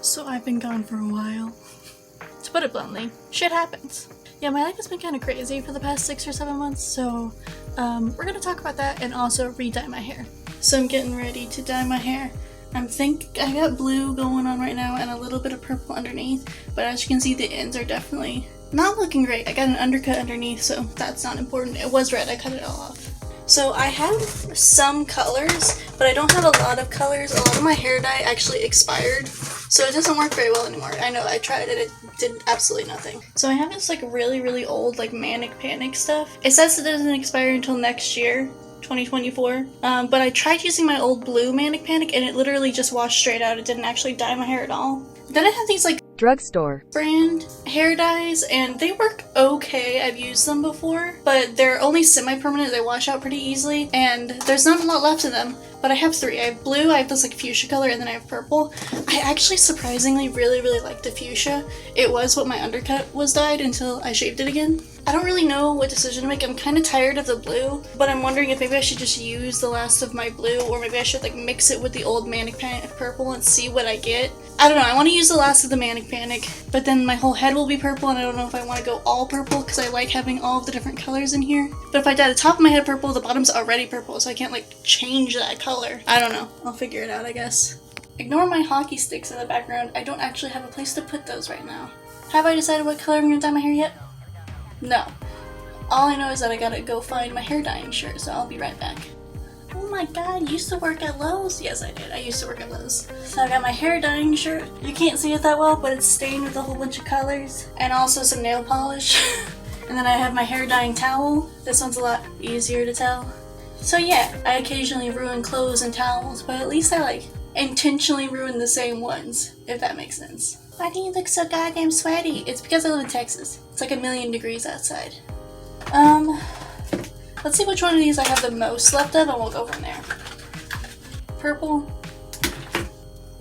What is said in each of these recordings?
So I've been gone for a while. To put it bluntly, shit happens. Yeah, my life has been kind of crazy for the past 6 or 7 months, so we're gonna talk about that and also re-dye my hair. So I'm getting ready to dye my hair. I got blue going on right now and a little bit of purple underneath, but as you can see the ends are definitely not looking great. I got an undercut underneath, so that's not important. It was red, I cut it all off. So I have some colors, but I don't have a lot of colors. A lot of my hair dye actually expired, so it doesn't work very well anymore. I know, I tried it, it did absolutely nothing. So I have this like really old like Manic Panic stuff. It says it doesn't expire until next year, 2024, but I tried using my old blue Manic Panic and it literally just washed straight out. It didn't actually dye my hair at all. Then I have these like drugstore brand hair dyes and they work okay. I've used them before, but they're only semi-permanent. They wash out pretty easily and there's not a lot left of them. But I have 3. I have blue, I have this like fuchsia color, and then I have purple. I actually surprisingly really like the fuchsia. It was what my undercut was dyed until I shaved it again. I don't really know what decision to make. I'm kind of tired of the blue, but I'm wondering if maybe I should just use the last of my blue, or maybe I should like mix it with the old Manic Panic purple and see what I get. I don't know, I want to use the last of the Manic Panic, but then my whole head will be purple and I don't know if I want to go all purple because I like having all of the different colors in here. But if I dye the top of my head purple, the bottom's already purple, so I can't like change that color. I don't know, I'll figure it out I guess. Ignore my hockey sticks in the background. I don't actually have a place to put those right now. Have I decided what color I'm going to dye my hair yet? No. All I know is that I gotta go find my hair dyeing shirt, so I'll be right back. Oh my god, you used to work at Lowe's? Yes, I did. I used to work at Lowe's. So I got my hair dyeing shirt. You can't see it that well, but it's stained with a whole bunch of colors. And also some nail polish. And then I have my hair dyeing towel. This one's a lot easier to tell. So yeah, I occasionally ruin clothes and towels, but at least I like intentionally ruin the same ones, if that makes sense. Why do you look so goddamn sweaty? It's because I live in Texas. It's like 1,000,000 degrees outside. Let's see which one of these I have the most left of and we'll go from there. Purple,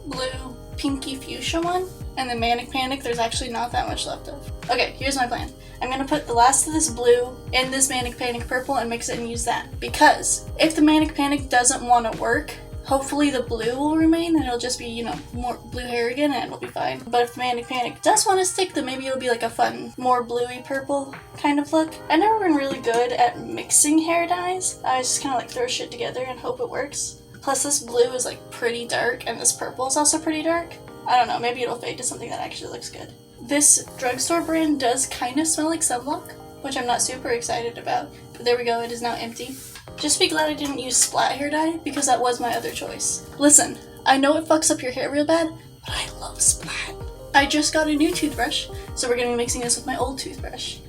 blue, pinky fuchsia one, and the Manic Panic there's actually not that much left of. Okay, here's my plan. I'm gonna put the last of this blue in this Manic Panic purple and mix it and use that. Because if the Manic Panic doesn't want to work, hopefully the blue will remain and it'll just be, you know, more blue hair again and it'll be fine. But if the Manic Panic does want to stick, then maybe it'll be like a fun, more bluey purple kind of look. I've never been really good at mixing hair dyes. I just kind of like throw shit together and hope it works. Plus this blue is like pretty dark and this purple is also pretty dark. I don't know, maybe it'll fade to something that actually looks good. This drugstore brand does kind of smell like sunblock, which I'm not super excited about. But there we go, it is now empty. Just be glad I didn't use splat hair dye, because that was my other choice. Listen, I know it fucks up your hair real bad, but I love splat. I just got a new toothbrush, so we're gonna be mixing this with my old toothbrush.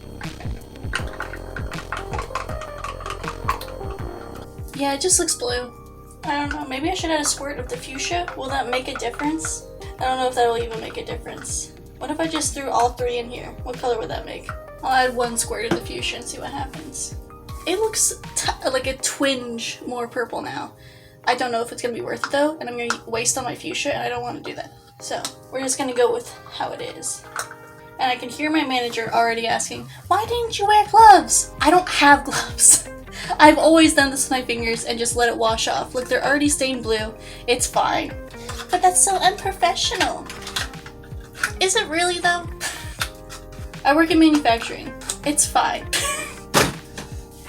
Yeah, it just looks blue. I don't know, maybe I should add a squirt of the fuchsia. Will that make a difference? I don't know if that'll even make a difference. What if I just threw all 3 in here? What color would that make? I'll add 1 squirt of the fuchsia and see what happens. It looks like a twinge more purple now. I don't know if it's going to be worth it though, and I'm going to waste on my fuchsia, and I don't want to do that. So, we're just going to go with how it is. And I can hear my manager already asking, why didn't you wear gloves? I don't have gloves. I've always done this with my fingers and just let it wash off. Look, they're already stained blue. It's fine. But that's so unprofessional. Is it really though? I work in manufacturing. It's fine.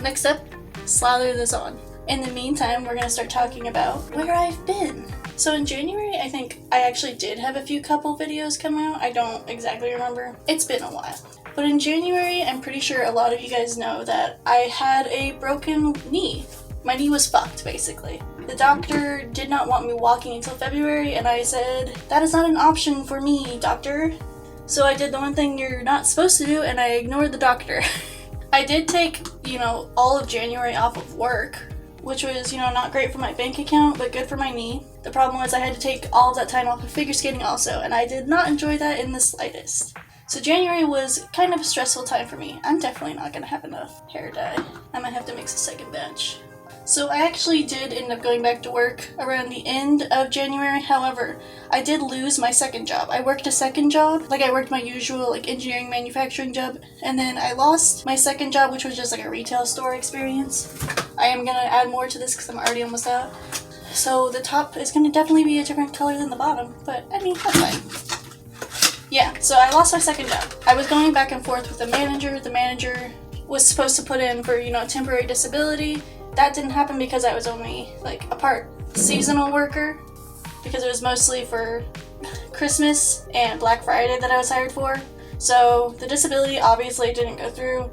Next up, slather this on. In the meantime, we're gonna start talking about where I've been. So in January, I think I actually did have a few couple videos come out. I don't exactly remember. It's been a while. But in January, I'm pretty sure a lot of you guys know that I had a broken knee. My knee was fucked, basically. The doctor did not want me walking until February, and I said, that is not an option for me, doctor. So I did the one thing you're not supposed to do, and I ignored the doctor. I did take, you know, all of January off of work, which was, you know, not great for my bank account, but good for my knee. The problem was I had to take all of that time off of figure skating also, and I did not enjoy that in the slightest. So January was kind of a stressful time for me. I'm definitely not gonna have enough hair dye. I might have to mix a second batch. So I actually did end up going back to work around the end of January. However, I did lose my second job. I worked a second job, like I worked my usual like engineering manufacturing job, and then I lost my second job, which was just like a retail store experience. I am gonna add more to this because I'm already almost out. So the top is gonna definitely be a different color than the bottom, but I mean, that's fine. Yeah, so I lost my second job. I was going back and forth with the manager. The manager was supposed to put in for, temporary disability. That didn't happen because I was only like a part seasonal worker, because it was mostly for Christmas and Black Friday that I was hired for. So the disability obviously didn't go through.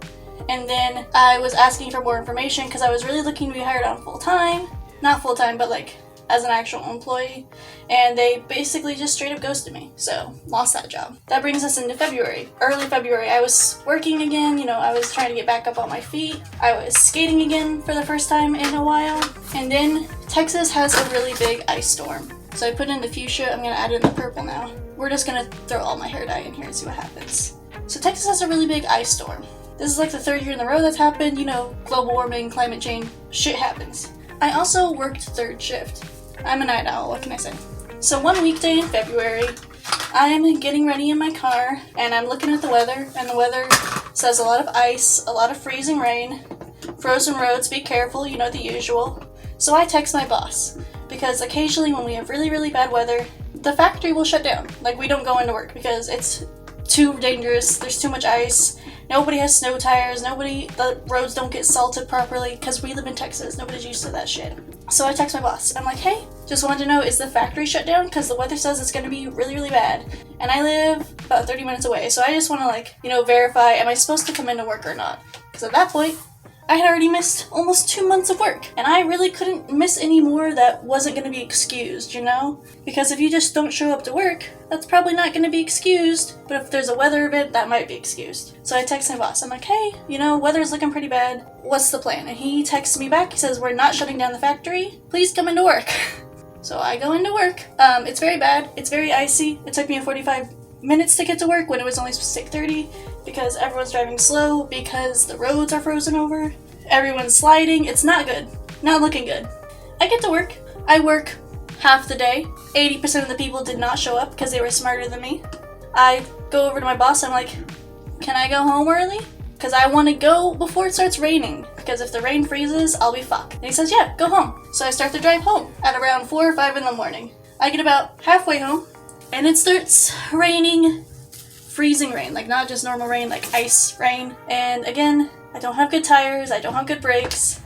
And then I was asking for more information because I was really looking to be hired on full-time. Not full-time, but like as an actual employee. And they basically just straight up ghosted me. So lost that job. That brings us into February. Early February, I was working again. I was trying to get back up on my feet. I was skating again for the first time in a while. And then Texas has a really big ice storm. So I put in the fuchsia. I'm going to add in the purple now. We're just going to throw all my hair dye in here and see what happens. So Texas has a really big ice storm. This is like the third year in a row that's happened. Global warming, climate change, shit happens. I also worked third shift. I'm a night owl, what can I say? So one weekday in February, I'm getting ready in my car and I'm looking at the weather, and the weather says a lot of ice, a lot of freezing rain, frozen roads, be careful, the usual. So I text my boss, because occasionally when we have really, really bad weather, the factory will shut down. Like, we don't go into work because it's too dangerous, there's too much ice, nobody has snow tires, the roads don't get salted properly, because we live in Texas, nobody's used to that shit. So I text my boss, I'm like, hey, just wanted to know, is the factory shut down? Because the weather says it's going to be really, really bad. And I live about 30 minutes away, so I just want to verify, am I supposed to come into work or not? Because at that point, I had already missed almost 2 months of work, and I really couldn't miss any more that wasn't going to be excused, Because if you just don't show up to work, that's probably not going to be excused, but if there's a weather event, that might be excused. So I text my boss, I'm like, hey, weather's looking pretty bad, what's the plan? And he texts me back, he says, we're not shutting down the factory, please come into work. So I go into work, it's very bad, it's very icy, it took me 45 minutes to get to work when it was only 6:30, because everyone's driving slow, because the roads are frozen over, everyone's sliding, it's not good, not looking good. I get to work, I work half the day, 80% of the people did not show up because they were smarter than me. I go over to my boss, I'm like, can I go home early? Because I want to go before it starts raining, because if the rain freezes, I'll be fucked. And he says, yeah, go home. So I start the drive home at around 4 or 5 in the morning. I get about halfway home, and it starts raining, freezing rain, like not just normal rain, like ice rain. And again, I don't have good tires, I don't have good brakes.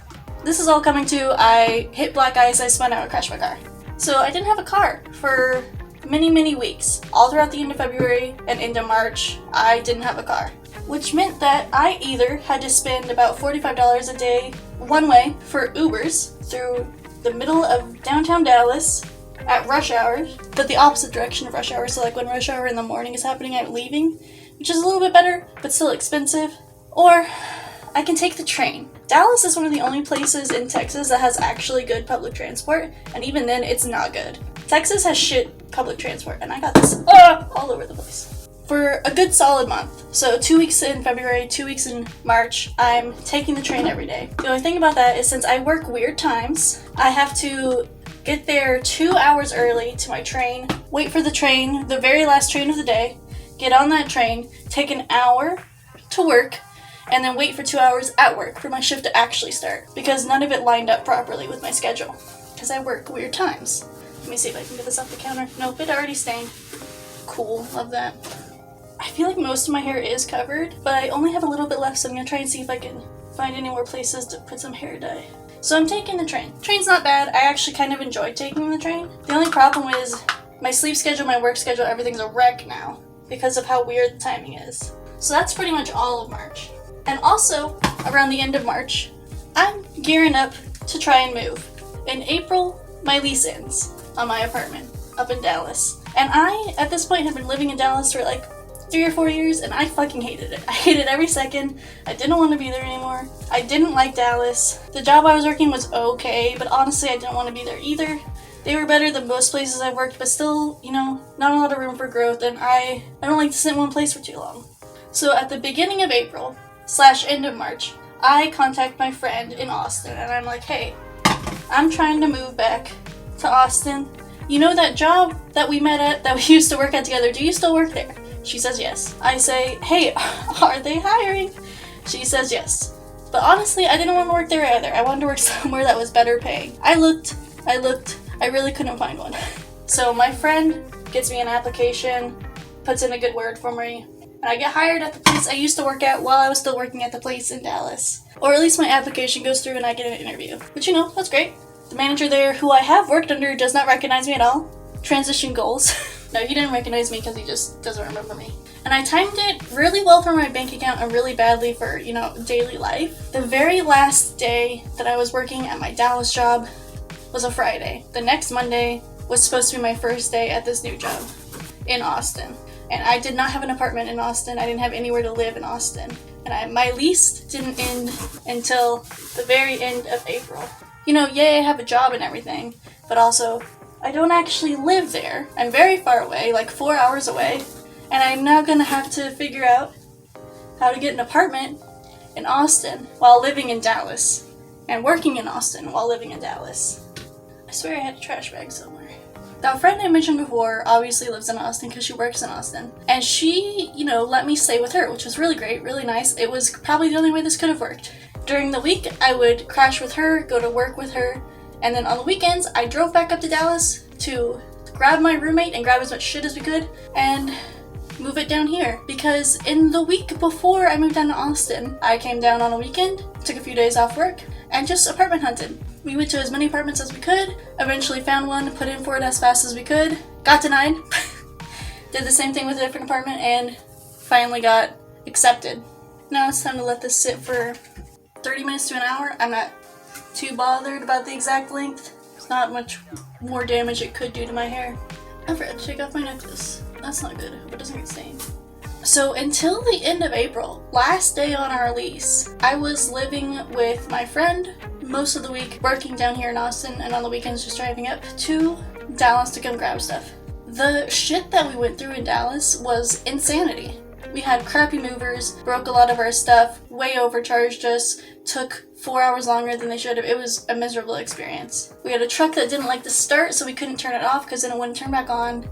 This is all coming to, I hit black ice, I spun out and crashed my car. So I didn't have a car for many, many weeks. All throughout the end of February and into March, I didn't have a car. Which meant that I either had to spend about $45 a day one way for Ubers through the middle of downtown Dallas at rush hours, but the opposite direction of rush hour, so like when rush hour in the morning is happening, I'm leaving, which is a little bit better, but still expensive. Or I can take the train. Dallas is one of the only places in Texas that has actually good public transport, and even then, it's not good. Texas has shit public transport, and I got this all over the place. For a good solid month, so 2 weeks in February, 2 weeks in March, I'm taking the train every day. The only thing about that is since I work weird times, I have to get there 2 hours early to my train, wait for the train, the very last train of the day, get on that train, take an hour to work, and then wait for 2 hours at work for my shift to actually start, because none of it lined up properly with my schedule, because I work weird times. Let me see if I can get this off the counter. Nope, it already stained. Cool, love that. I feel like most of my hair is covered, but I only have a little bit left, so I'm gonna try and see if I can find any more places to put some hair dye. So I'm taking the train. Train's not bad. I actually kind of enjoyed taking the train. The only problem is my sleep schedule, my work schedule, everything's a wreck now because of how weird the timing is. So that's pretty much all of March. And also, around the end of March, I'm gearing up to try and move. In April, my lease ends on my apartment up in Dallas. And I, at this point, have been living in Dallas for like 3 or 4 years, and I fucking hated it. I hated every second. I didn't want to be there anymore. I didn't like Dallas. The job I was working was okay, but honestly, I didn't want to be there either. They were better than most places I've worked, but still, not a lot of room for growth, and I don't like to sit in one place for too long. So at the beginning of April / end of March, I contact my friend in Austin, and I'm like, hey, I'm trying to move back to Austin. You know that job that we met at, that we used to work at together, do you still work there? She says yes. I say, hey, are they hiring? She says yes. But honestly, I didn't want to work there either. I wanted to work somewhere that was better paying. I looked, I really couldn't find one. So my friend gets me an application puts in a good word for me. And I get hired at the place I used to work at while I was still working at the place in Dallas. Or at least my application goes through and I get an interview. But you know, that's great. The manager there, who I have worked under, does not recognize me at all. Transition goals. No, he didn't recognize me because he just doesn't remember me. And I timed it really well for my bank account and really badly for, you know, daily life. The very last day that I was working at my Dallas job was a Friday. The next Monday was supposed to be my first day at this new job in Austin. And I did not have an apartment in Austin. I didn't have anywhere to live in Austin. And my lease didn't end until the very end of April. You know, yay, I have a job and everything, but also I don't actually live there. I'm very far away, like 4 hours away, and I'm now gonna have to figure out how to get an apartment in Austin while living in Dallas, and working in Austin while living in Dallas. I swear I had a trash bag somewhere. That friend I mentioned before obviously lives in Austin because she works in Austin, and she, you know, let me stay with her, which was really great, really nice. It was probably the only way this could have worked. During the week, I would crash with her, go to work with her, and then on the weekends, I drove back up to Dallas to grab my roommate and grab as much shit as we could and move it down here. Because in the week before I moved down to Austin, I came down on a weekend, took a few days off work, and just apartment hunted. We went to as many apartments as we could, eventually found one, put in for it as fast as we could, got denied, did the same thing with a different apartment, and finally got accepted. Now it's time to let this sit for 30 minutes to an hour. I'm not too bothered about the exact length. There's not much more damage it could do to my hair. I forgot to take off my necklace. That's not good. I hope it doesn't get stained. So until the end of April, last day on our lease, I was living with my friend most of the week, working down here in Austin, and on the weekends just driving up to Dallas to come grab stuff. The shit that we went through in Dallas was insanity. We had crappy movers, broke a lot of our stuff, way overcharged us, took 4 hours longer than they should have. It was a miserable experience. We had a truck that didn't like to start, so we couldn't turn it off because then it wouldn't turn back on.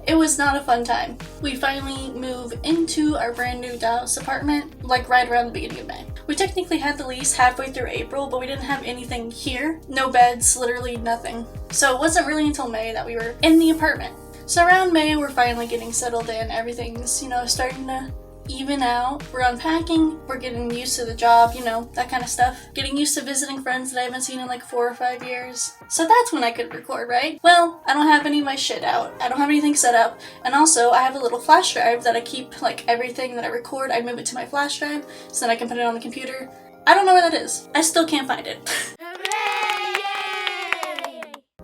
It was not a fun time. We finally moved into our brand new Dallas apartment, like right around the beginning of May. We technically had the lease halfway through April, but we didn't have anything here. No beds, literally nothing. So it wasn't really until May that we were in the apartment. So around May, we're finally getting settled in. Everything's, you know, starting to even out. We're unpacking, we're getting used to the job, you know, that kind of stuff. Getting used to visiting friends that I haven't seen in like 4 or 5 years. So that's when I could record, right? Well, I don't have any of my shit out. I don't have anything set up. And also, I have a little flash drive that I keep, like, everything that I record, I move it to my flash drive so then I can put it on the computer. I don't know where that is. I still can't find it.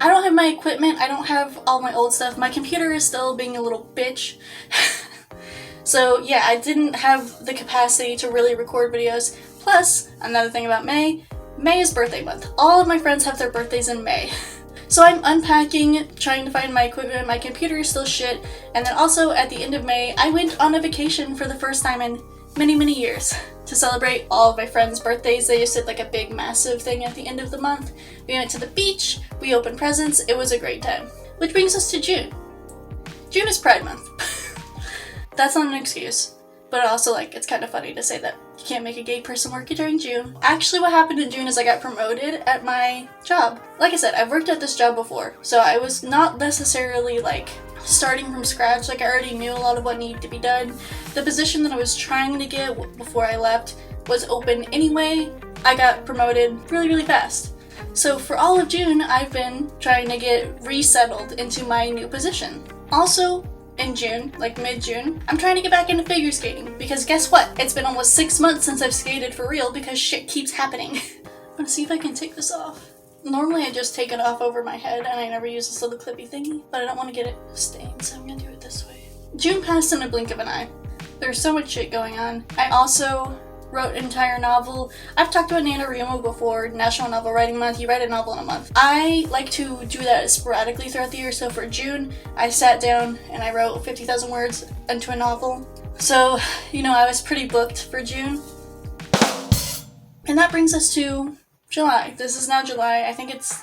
I don't have my equipment. I don't have all my old stuff. My computer is still being a little bitch. So yeah, I didn't have the capacity to really record videos. Plus, another thing about May is birthday month. All of my friends have their birthdays in May. So I'm unpacking, trying to find my equipment, my computer is still shit, and then also at the end of May, I went on a vacation for the first time in many, many years to celebrate all of my friends' birthdays. They just did like a big, massive thing at the end of the month. We went to the beach, we opened presents, it was a great time. Which brings us to June. June is Pride Month. That's not an excuse, but also, like, it's kind of funny to say that you can't make a gay person work during June. Actually, what happened in June is I got promoted at my job. Like I said, I've worked at this job before, so I was not necessarily, like, starting from scratch. Like, I already knew a lot of what needed to be done. The position that I was trying to get before I left was open anyway. I got promoted really, really fast. So for all of June, I've been trying to get resettled into my new position. Also, in June, like mid-June, I'm trying to get back into figure skating because guess what? It's been almost 6 months since I've skated for real because shit keeps happening. I'm gonna see if I can take this off. Normally I just take it off over my head and I never use this little clippy thingy, but I don't want to get it stained, so I'm gonna do it this way. June passed in a blink of an eye. There's so much shit going on. I also wrote an entire novel. I've talked about NaNoWriMo before, National Novel Writing Month. You write a novel in a month. I like to do that sporadically throughout the year, so for June, I sat down and I wrote 50,000 words into a novel. So, you know, I was pretty booked for June. And that brings us to July. This is now July. I think it's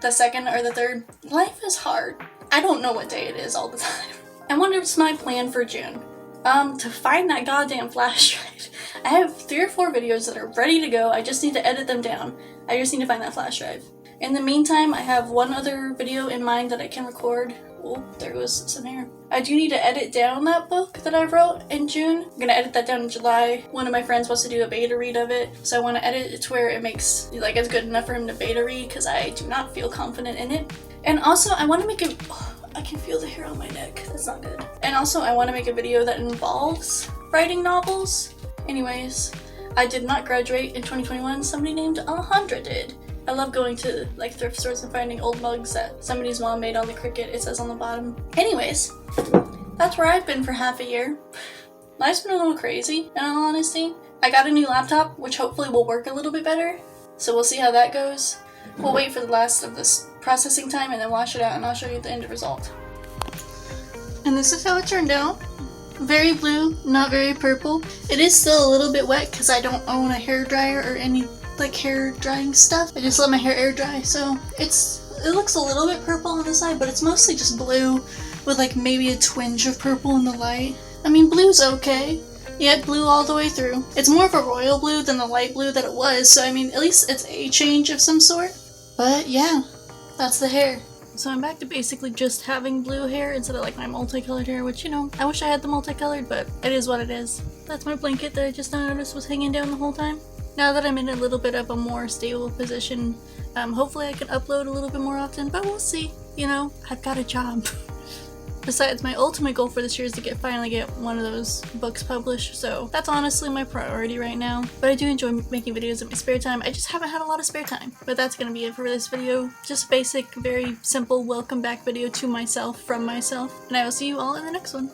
the 2nd or the 3rd. Life is hard. I don't know what day it is all the time. And what is my plan for June? To find that goddamn flash drive. I have 3 or 4 videos that are ready to go. I just need to edit them down. I just need to find that flash drive. In the meantime, I have one other video in mind that I can record Oh, there goes some hair. I do need to edit down that book that I wrote in June. I'm gonna edit that down in July. One of my friends wants to do a beta read of it, so I want to edit it to where it makes, like, it's good enough for him to beta read, because I do not feel confident in it. And also, I want to make I can feel the hair on my neck. That's not good. And also, I want to make a video that involves writing novels. Anyways, I did not graduate in 2021. Somebody named Alejandra did. I love going to like thrift stores and finding old mugs that somebody's mom made on the Cricut. It says on the bottom. Anyways, that's where I've been for half a year. Life's been a little crazy, in all honesty. I got a new laptop, which hopefully will work a little bit better. So we'll see how that goes. We'll wait for the last of this processing time and then wash it out, and I'll show you the end result. And this is how it turned out. Very blue, not very purple. It is still a little bit wet because I don't own a hair dryer or any like hair drying stuff. I just let my hair air dry, so it looks a little bit purple on the side, but it's mostly just blue with like maybe a twinge of purple in the light. I mean, blue's okay. Yeah, blue all the way through. It's more of a royal blue than the light blue that it was, so I mean, at least it's a change of some sort. But yeah, that's the hair. So I'm back to basically just having blue hair instead of like my multicolored hair, which, you know, I wish I had the multicolored, but it is what it is. That's my blanket that I just noticed was hanging down the whole time. Now that I'm in a little bit of a more stable position, hopefully I can upload a little bit more often, but we'll see. You know, I've got a job. Besides, my ultimate goal for this year is to finally get one of those books published, so that's honestly my priority right now. But I do enjoy making videos in my spare time. I just haven't had a lot of spare time. But that's gonna be it for this video. Just basic, very simple welcome back video to myself, from myself. And I will see you all in the next one.